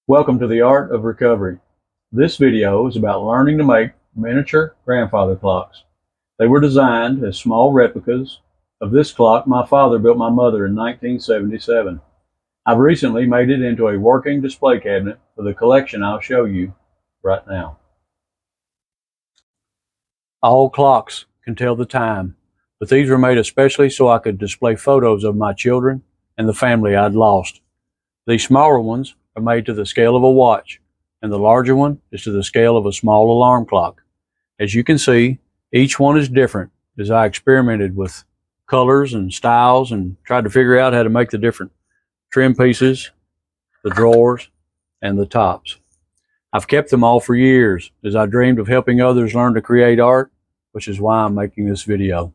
Welcome to the Art of Recovery. This video is about learning to make miniature grandfather clocks. They were designed as small replicas of this clock my father built my mother in 1977. I've recently made it into a working display cabinet for the collection I'll show you right now. All clocks can tell the time, but these were made especially so I could display photos of my children and the family I'd lost. These smaller ones are made to the scale of a watch, and the larger one is to the scale of a small alarm clock. As you can see, each one is different as I experimented with colors and styles and tried to figure out how to make the different trim pieces, the drawers, and the tops. I've kept them all for years as I dreamed of helping others learn to create art, which is why I'm making this video.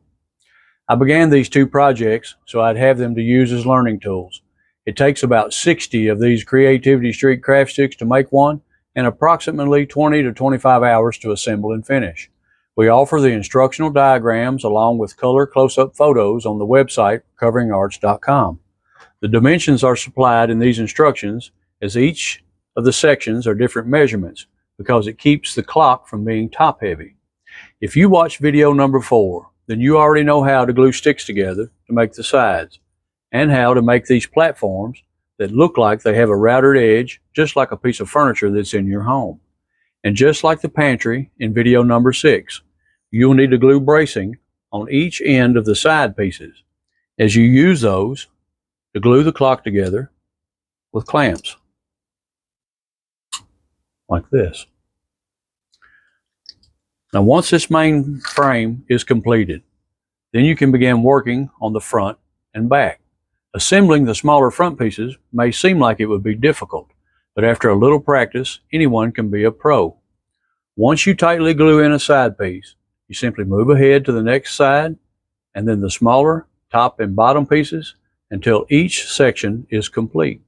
I began these two projects so I'd have them to use as learning tools. It takes about 60 of these Creativity Street craft sticks to make one and approximately 20 to 25 hours to assemble and finish. We offer the instructional diagrams along with color close-up photos on the website recoveringarts.com. The dimensions are supplied in these instructions as each of the sections are different measurements because it keeps the clock from being top-heavy. If you watch video number 4, then you already know how to glue sticks together to make the sides, and how to make these platforms that look like they have a routed edge, just like a piece of furniture that's in your home. And just like the pantry in video number 6, you'll need to glue bracing on each end of the side pieces as you use those to glue the clock together with clamps, like this. Now once this main frame is completed, then you can begin working on the front and back. Assembling the smaller front pieces may seem like it would be difficult, but after a little practice, anyone can be a pro. Once you tightly glue in a side piece, you simply move ahead to the next side, and then the smaller top and bottom pieces until each section is complete.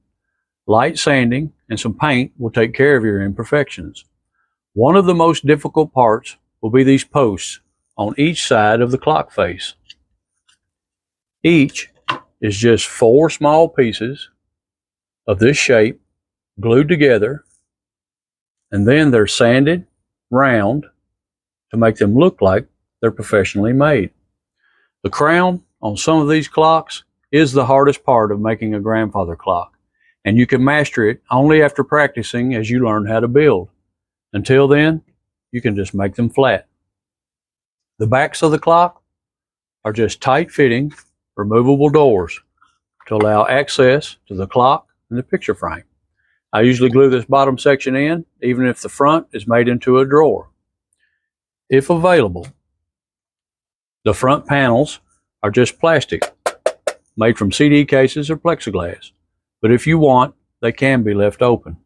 Light sanding and some paint will take care of your imperfections. One of the most difficult parts will be these posts on each side of the clock face. Each is just 4 small pieces of this shape glued together, and then they're sanded round to make them look like they're professionally made. The crown on some of these clocks is the hardest part of making a grandfather clock, and you can master it only after practicing as you learn how to build. Until then, you can just make them flat. The backs of the clock are just tight-fitting, removable doors to allow access to the clock and the picture frame. I usually glue this bottom section in, even if the front is made into a drawer. If available, the front panels are just plastic, made from CD cases or plexiglass, but if you want, they can be left open.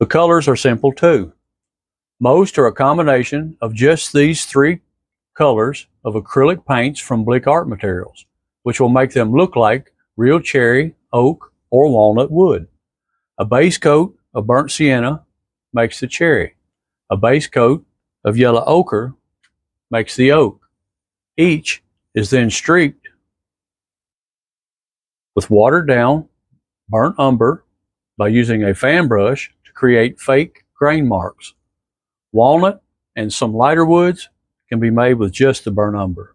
The colors are simple too. Most are a combination of just these 3 colors of acrylic paints from Blick Art Materials, which will make them look like real cherry, oak, or walnut wood. A base coat of burnt sienna makes the cherry. A base coat of yellow ochre makes the oak. Each is then streaked with watered down burnt umber by using a fan brush to create fake grain marks. Walnut and some lighter woods can be made with just the burnt umber.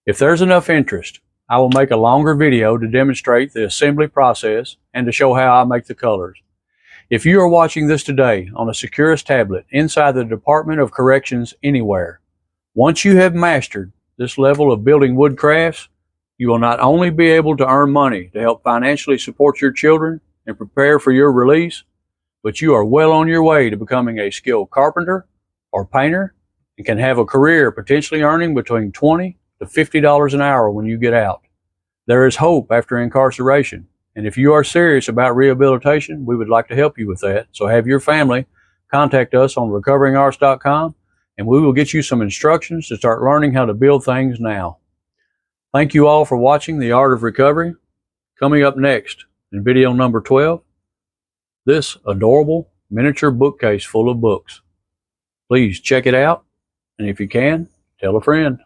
If there's enough interest, I will make a longer video to demonstrate the assembly process and to show how I make the colors. If you are watching this today on a Securus tablet inside the Department of Corrections anywhere, once you have mastered this level of building wood crafts, you will not only be able to earn money to help financially support your children and prepare for your release, but you are well on your way to becoming a skilled carpenter or painter and can have a career potentially earning between $20 to $50 an hour when you get out. There is hope after incarceration, and if you are serious about rehabilitation, we would like to help you with that. So have your family contact us on recoveringarts.com, and we will get you some instructions to start learning how to build things now. Thank you all for watching The Art of Recovery. Coming up next in video number 12, this adorable miniature bookcase full of books. Please check it out, and if you can, tell a friend.